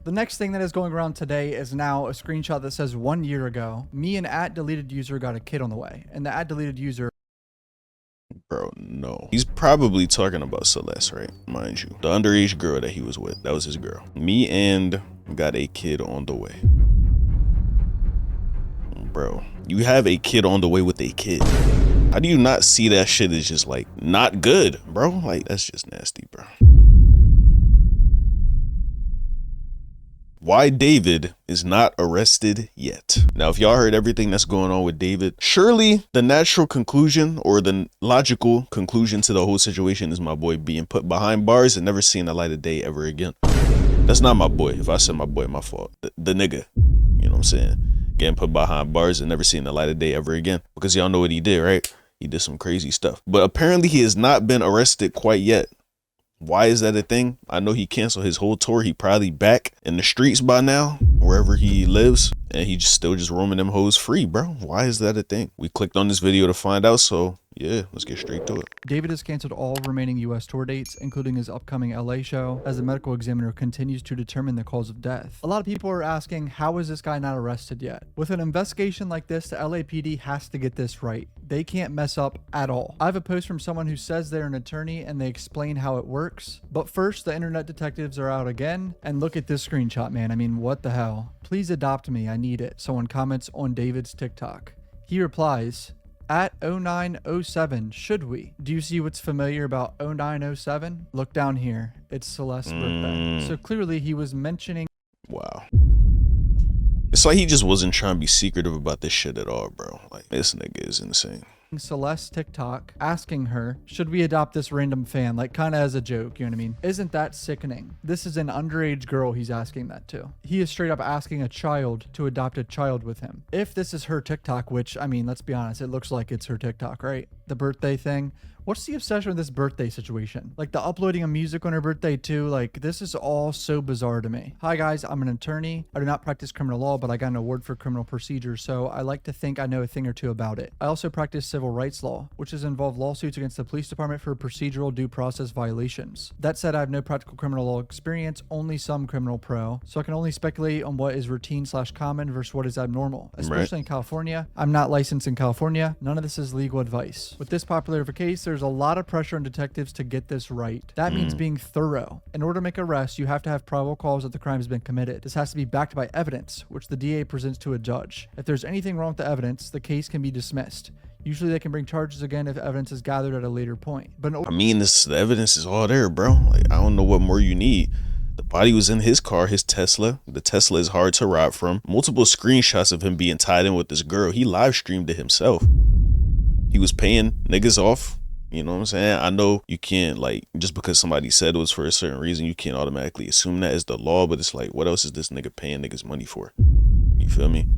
The next thing that is going around today is now a screenshot that says 1 year ago, me and @deleted user got a kid on the way. And the @deleted user, bro, no. He's probably talking about Celeste, right? Mind you. The underage girl that he was with. That was his girl. Me and got a kid on the way. Bro, you have a kid on the way with a kid. How do you not see that shit as just like not good, bro? Like, that's just nasty, bro. Why David is not arrested yet. Now, if y'all heard everything that's going on with David, surely the natural conclusion or the logical conclusion to the whole situation is my boy being put behind bars and never seeing the light of day ever again. That's not my boy. If I said my boy, my fault. The nigga, you know what I'm saying? Getting put behind bars and never seeing the light of day ever again. Because y'all know what he did, right? He did some crazy stuff. But apparently he has not been arrested quite yet. Why is that a thing? I know he canceled his whole tour. He probably back in the streets by now, wherever he lives, and he still just roaming them hoes free, bro. Why is that a thing? We clicked on this video to find out, so yeah, let's get straight to it. David has canceled all remaining US tour dates, including his upcoming LA show, as the medical examiner continues to determine the cause of death. A lot of people are asking, how is this guy not arrested yet? With an investigation like this, the LAPD has to get this right. They can't mess up at all. I have a post from someone who says they're an attorney and they explain how it works. But first, the internet detectives are out again. And look at this screenshot, man. I mean, what the hell? Please adopt me. I need it. Someone comments on David's TikTok. He replies, @0907, should we? Do you see what's familiar about 0907? Look down here. It's Celeste's birthday. So clearly he was mentioning. Wow. It's like he just wasn't trying to be secretive about this shit at all, bro. Like, this nigga is insane. Celeste's TikTok, asking her, should we adopt this random fan? Like, kind of as a joke, you know what I mean? Isn't that sickening? This is an underage girl he's asking that to. He is straight up asking a child to adopt a child with him. If this is her TikTok, which, I mean, let's be honest, it looks like it's her TikTok, right? The birthday thing. What's the obsession with this birthday situation? Like the uploading of music on her birthday too. Like, this is all so bizarre to me. Hi guys, I'm an attorney. I do not practice criminal law, but I got an award for criminal procedure, so I like to think I know a thing or two about it. I also practice civil rights law, which has involved lawsuits against the police department for procedural due process violations. That said, I have no practical criminal law experience, only some criminal pro, so I can only speculate on what is routine/common versus what is abnormal, especially in California. I'm not licensed in California. None of this is legal advice. With this popular of a case, there's a lot of pressure on detectives to get this right. That means being thorough. In order to make arrests, you have to have probable cause that the crime has been committed. This has to be backed by evidence, which the DA presents to a judge. If there's anything wrong with the evidence, the case can be dismissed. Usually they can bring charges again if evidence is gathered at a later point. But I mean, the evidence is all there, bro. Like, I don't know what more you need. The body was in his car, his Tesla. The Tesla is hard to rob from. Multiple screenshots of him being tied in with this girl. He live streamed it himself. He was paying niggas off. You know what I'm saying? I know you can't, like, just because somebody said it was for a certain reason, you can't automatically assume that is the law, but it's like, what else is this nigga paying niggas money for? You feel me?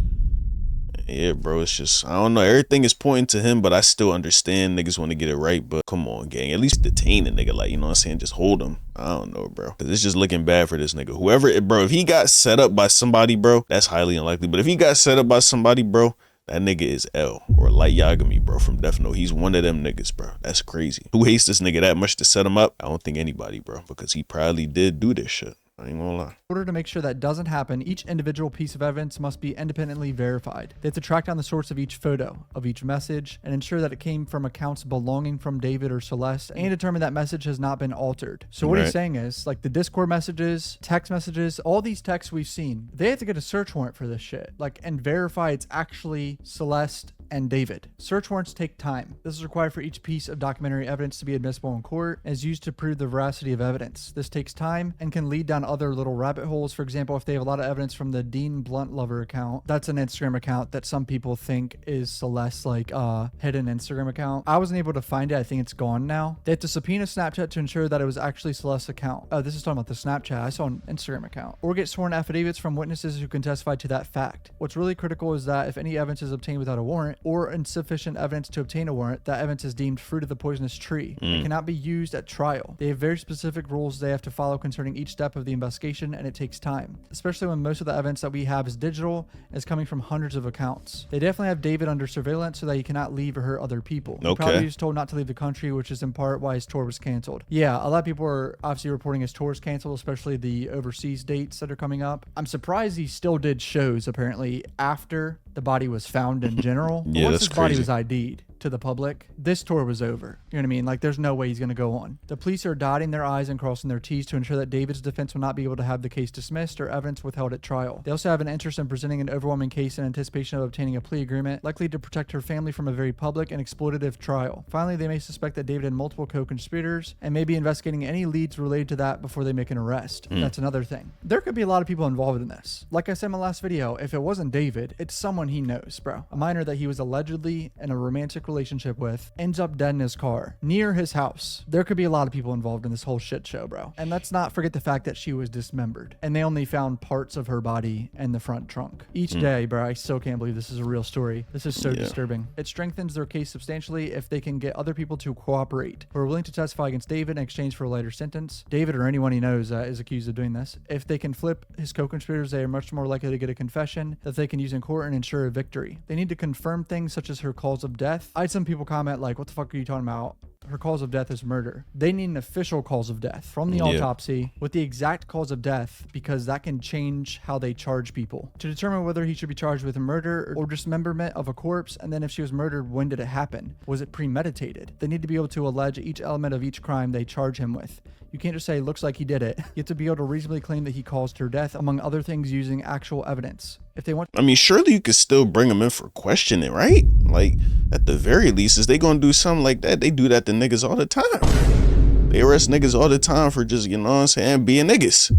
Yeah, bro, it's just, I don't know. Everything is pointing to him, but I still understand niggas want to get it right. But come on, gang, at least detain a nigga, like, you know what I'm saying? Just hold him. I don't know, bro. Cause it's just looking bad for this nigga. Whoever, bro, if he got set up by somebody, bro, that's highly unlikely. But if he got set up by somebody, bro, that nigga is L or Light Yagami, bro, from Death Note. He's one of them niggas, bro. That's crazy. Who hates this nigga that much to set him up? I don't think anybody, bro, because he probably did do this shit. I ain't gonna lie. In order to make sure that doesn't happen, each individual piece of evidence must be independently verified. They have to track down the source of each photo, of each message, and ensure that it came from accounts belonging from David or Celeste, and determine that message has not been altered. So what he's saying is, like, the Discord messages, text messages, all these texts we've seen, they have to get a search warrant for this shit, like, and verify it's actually Celeste and David. Search warrants take time. This is required for each piece of documentary evidence to be admissible in court and is used to prove the veracity of evidence. This takes time and can lead down other little rabbit holes. For example, if they have a lot of evidence from the Dean Blunt Lover account, that's an Instagram account that some people think is Celeste's, like, hidden Instagram account. I wasn't able to find it. I think it's gone now. They have to subpoena Snapchat to ensure that it was actually Celeste's account. Oh, this is talking about the Snapchat. I saw an Instagram account. Or get sworn affidavits from witnesses who can testify to that fact. What's really critical is that if any evidence is obtained without a warrant, or insufficient evidence to obtain a warrant, that evidence is deemed fruit of the poisonous tree. It cannot be used at trial. They have very specific rules they have to follow concerning each step of the investigation, and it takes time, especially when most of the evidence that we have is digital and is coming from hundreds of accounts. They definitely have David under surveillance so that he cannot leave or hurt other people. He probably was told not to leave the country, which is in part why his tour was canceled. Yeah, a lot of people are obviously reporting his tour is canceled, especially the overseas dates that are coming up. I'm surprised he still did shows apparently after the body was found in general. Yeah, once that's his body crazy. was ID'd to the public, this tour was over. You know what I mean? Like, there's no way he's going to go on. The police are dotting their I's and crossing their T's to ensure that David's defense will not be able to have the case dismissed or evidence withheld at trial. They also have an interest in presenting an overwhelming case in anticipation of obtaining a plea agreement, likely to protect her family from a very public and exploitative trial. Finally, they may suspect that David had multiple co-conspirators and may be investigating any leads related to that before they make an arrest. That's another thing. There could be a lot of people involved in this. Like I said in my last video, if it wasn't David, it's someone he knows, bro. A minor that he was allegedly in a romantic relationship with ends up dead in his car near his house. There could be a lot of people involved in this whole shit show, bro. And let's not forget the fact that she was dismembered and they only found parts of her body and the front trunk. Each day, bro, I still can't believe this is a real story. This is so disturbing. It strengthens their case substantially if they can get other people to cooperate who are willing to testify against David in exchange for a lighter sentence. David or anyone he knows is accused of doing this. If they can flip his co-conspirators, they are much more likely to get a confession that they can use in court and ensure a victory. They need to confirm things such as her cause of death. I had some people comment like, what the fuck are you talking about? Her cause of death is murder. They need an official cause of death from the autopsy with the exact cause of death, because that can change how they charge people to determine whether he should be charged with murder or dismemberment of a corpse. And then if she was murdered, when did it happen? Was it premeditated? They need to be able to allege each element of each crime they charge him with. You can't just say, looks like he did it. You have to be able to reasonably claim that he caused her death, among other things, using actual evidence. If they want, I mean, surely you could still bring them in for questioning, right? Like, at the very least, is they gonna do something like that? They do that to niggas all the time. They arrest niggas all the time for just, you know what I'm saying, being niggas.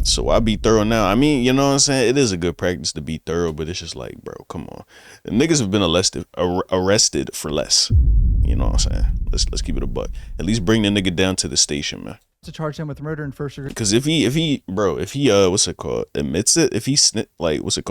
So I be thorough now. I mean, you know what I'm saying? It is a good practice to be thorough, but it's just like, bro, come on. The niggas have been arrested for less. You know what I'm saying? Let's keep it a buck. At least bring the nigga down to the station, man. to charge him with murder and first degree. Because if he what's it called, admits it, if he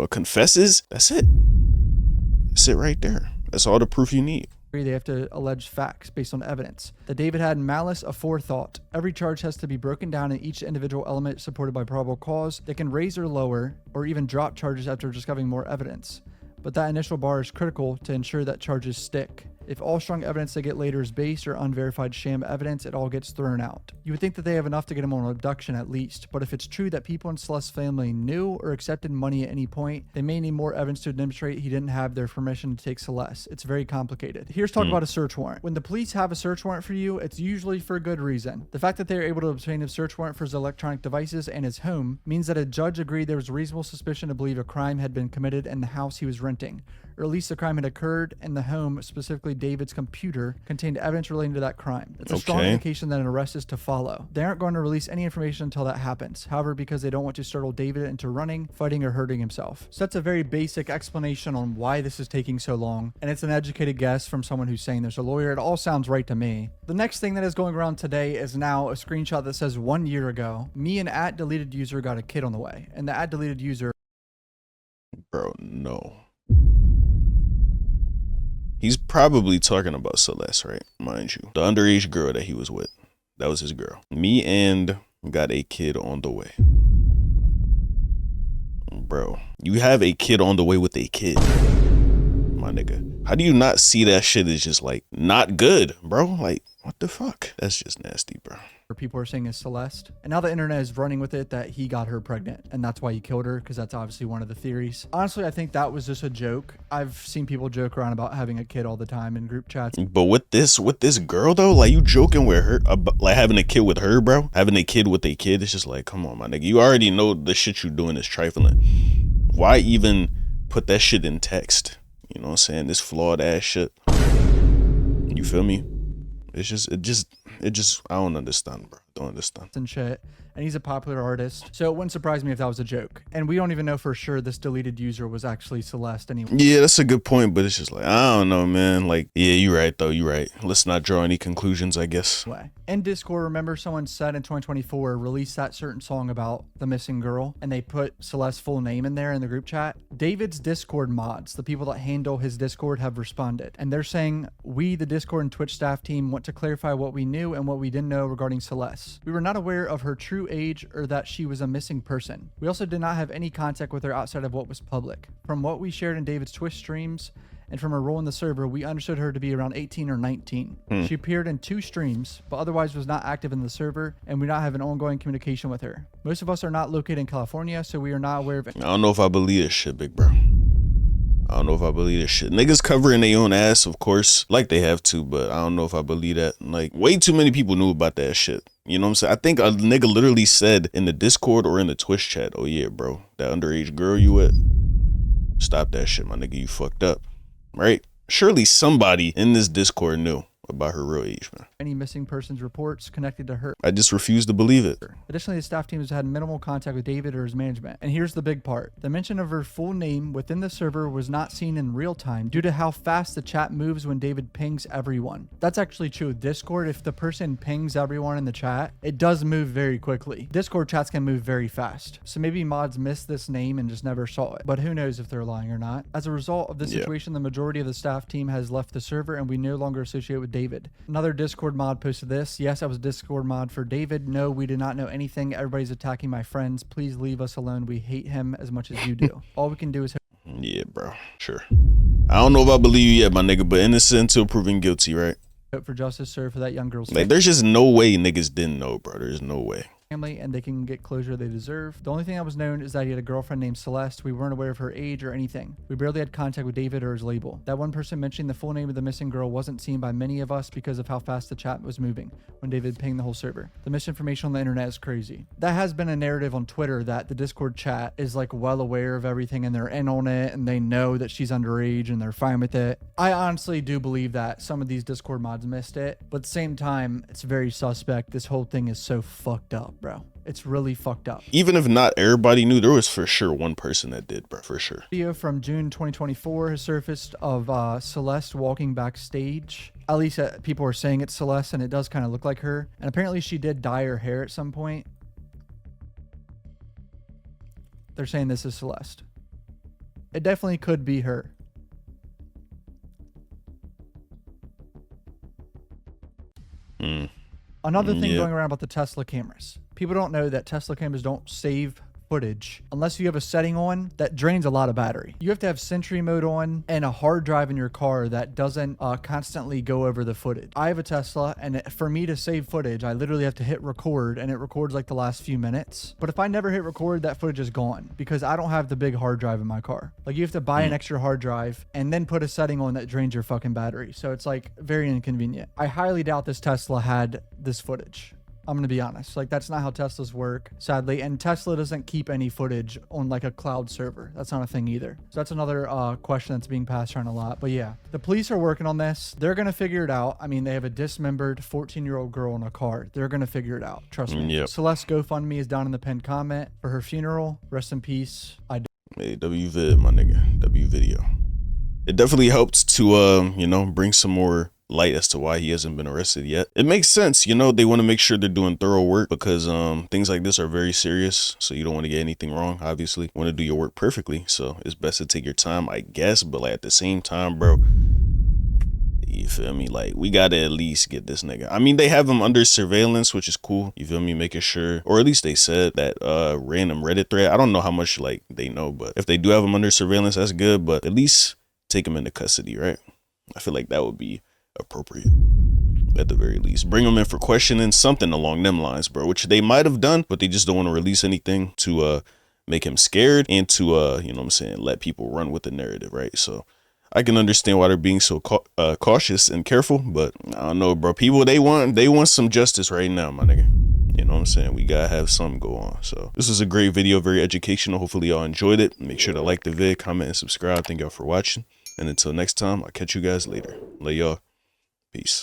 confesses, that's it right there. That's all the proof you need. They have to allege facts based on evidence. That David had malice aforethought. Every charge has to be broken down in each individual element supported by probable cause. They can raise or lower or even drop charges after discovering more evidence. But that initial bar is critical to ensure that charges stick. If all strong evidence they get later is based or unverified sham evidence, it all gets thrown out. You would think that they have enough to get him on abduction at least, but if it's true that people in Celeste's family knew or accepted money at any point, they may need more evidence to demonstrate he didn't have their permission to take Celeste. It's very complicated. Here's talk about a search warrant. When the police have a search warrant for you, it's usually for a good reason. The fact that they are able to obtain a search warrant for his electronic devices and his home means that a judge agreed there was reasonable suspicion to believe a crime had been committed in the house he was renting, or at least the crime had occurred in the home, specifically David's computer contained evidence relating to that crime. It's a strong indication that an arrest is to follow. They aren't going to release any information until that happens. However, because they don't want to startle David into running, fighting, or hurting himself. So that's a very basic explanation on why this is taking so long, and it's an educated guess from someone who's saying there's a lawyer. It all sounds right to me. The next thing that is going around today is now a screenshot that says 1 year ago, me and @deleted_user got a kid on the way, and the @deleted_user. Bro, no. He's probably talking about Celeste, right? Mind you. The underage girl that he was with. That was his girl. Me and got a kid on the way. Bro, you have a kid on the way with a kid. My nigga. How do you not see that shit is just like not good, bro? Like, what the fuck? That's just nasty, bro. People are saying is Celeste, and now the internet is running with it that he got her pregnant and that's why he killed her, because that's obviously one of the theories. Honestly, I think that was just a joke. I've seen people joke around about having a kid all the time in group chats. But with this girl though, like you joking with her about like having a kid with her, bro, having a kid with a kid, it's just like, come on, my nigga, you already know the shit you doing is trifling. Why even put that shit in text? You know what I'm saying? This flawed ass shit. You feel me? It just I don't understand, bro. Don't understand. And shit. and he's a popular artist. So it wouldn't surprise me if that was a joke. And we don't even know for sure this deleted user was actually Celeste anyway. Yeah, that's a good point, but it's just like, I don't know, man. Like, yeah, you're right, though. You're right. Let's not draw any conclusions, I guess. In Discord, remember someone said in 2024, release that certain song about the missing girl, and they put Celeste's full name in there in the group chat. David's Discord mods, the people that handle his Discord, have responded, and they're saying, we, the Discord and Twitch staff team, want to clarify what we knew and what we didn't know regarding Celeste. We were not aware of her true age or that she was a missing person. We also did not have any contact with her outside of what was public. From what we shared in David's Twitch streams, and from her role in the server, we understood her to be around 18 or 19. She appeared in 2 streams, but otherwise was not active in the server, and we not have an ongoing communication with her. Most of us are not located in California, so we are not aware of it. I don't know if I believe this shit, big bro. I don't know if I believe this shit. Niggas covering their own ass, of course, like they have to, but I don't know if I believe that. Like, way too many people knew about that shit. You know what I'm saying? I think a nigga literally said in the Discord or in the Twitch chat, oh yeah, bro, that underage girl you with, stop that shit, my nigga, you fucked up. Right? Surely somebody in this Discord knew about her real age, man. Any missing persons reports connected to her. I just refuse to believe it. Additionally, the staff team has had minimal contact with David or his management. And here's the big part. The mention of her full name within the server was not seen in real time due to how fast the chat moves when David pings everyone. That's actually true with Discord. If the person pings everyone in the chat, it does move very quickly. Discord chats can move very fast. So maybe mods missed this name and just never saw it. But who knows if they're lying or not. As a result of this situation, the majority of the staff team has left the server and we no longer associate with David. Another Discord mod posted this. Yes, I was a Discord mod for David. No, we did not know anything. Everybody's attacking my friends. Please leave us alone. We hate him as much as you do. All we can do is... Yeah, bro. Sure. I don't know if I believe you yet, my nigga, but innocent until proven guilty, right? hope for justice served for that young girl's like, there's just no way niggas didn't know, bro. There's no way. Family, and they can get closure they deserve. The only thing that was known is that he had a girlfriend named Celeste. We weren't aware of her age or anything. We barely had contact with David or his label. That one person mentioning the full name of the missing girl wasn't seen by many of us because of how fast the chat was moving when David pinged the whole server. The misinformation on the internet is crazy. That has been a narrative on Twitter that the Discord chat is like well aware of everything and they're in on it and they know that she's underage and they're fine with it. I honestly do believe that some of these Discord mods missed it, but at the same time, it's very suspect. This whole thing is so fucked up, bro. It's really fucked up. Even if not everybody knew, there was for sure one person that did, bro, for sure. Video from June 2024 has surfaced of Celeste walking backstage. At least people are saying it's Celeste, and it does kind of look like her. And apparently she did dye her hair at some point. They're saying this is Celeste. It definitely could be her. Another thing going around about the Tesla cameras. People don't know that Tesla cameras don't save footage unless you have a setting on that drains a lot of battery. You have to have Sentry mode on and a hard drive in your car that doesn't constantly go over the footage. I have a Tesla, and for me to save footage, I literally have to hit record, and it records like the last few minutes. But if I never hit record, that footage is gone because I don't have the big hard drive in my car. Like, you have to buy an extra hard drive and then put a setting on that drains your fucking battery. So it's like very inconvenient. I highly doubt this Tesla had this footage. I'm going to be honest. Like, that's not how Teslas work, sadly. And Tesla doesn't keep any footage on like a cloud server. That's not a thing either. So that's another question that's being passed around a lot. But yeah, the police are working on this. They're going to figure it out. I mean, they have a dismembered 14-year-old girl in a car. They're going to figure it out. Trust me. Yep. Celeste GoFundMe is down in the pinned comment for her funeral. Rest in peace. Hey, WVid, my nigga. WVideo. It definitely helped to, you know, bring some more light as to why he hasn't been arrested yet. It makes sense, you know, they want to make sure they're doing thorough work because things like this are very serious, so you don't want to get anything wrong. Obviously, you want to do your work perfectly, so it's best to take your time, I guess. But like, at the same time, bro, you feel me, like, we gotta at least get this nigga. I mean, they have him under surveillance, which is cool, you feel me, making sure, or at least they said that random Reddit thread, I don't know how much like they know, but if they do have him under surveillance, that's good. But at least take him into custody, right? I feel like that would be appropriate at the very least. Bring them in for questioning, something along them lines, bro, which they might have done, but they just don't want to release anything to make him scared and to you know what I'm saying, let people run with the narrative, right? So I can understand why they're being so cautious and careful, but I don't know, bro. People, they want some justice right now, my nigga. You know what I'm saying? We gotta have something go on. So this is a great video, very educational. Hopefully y'all enjoyed it. Make sure to like the vid, comment, and subscribe. Thank y'all for watching, and until next time, I'll catch you guys later. Love y'all. Peace.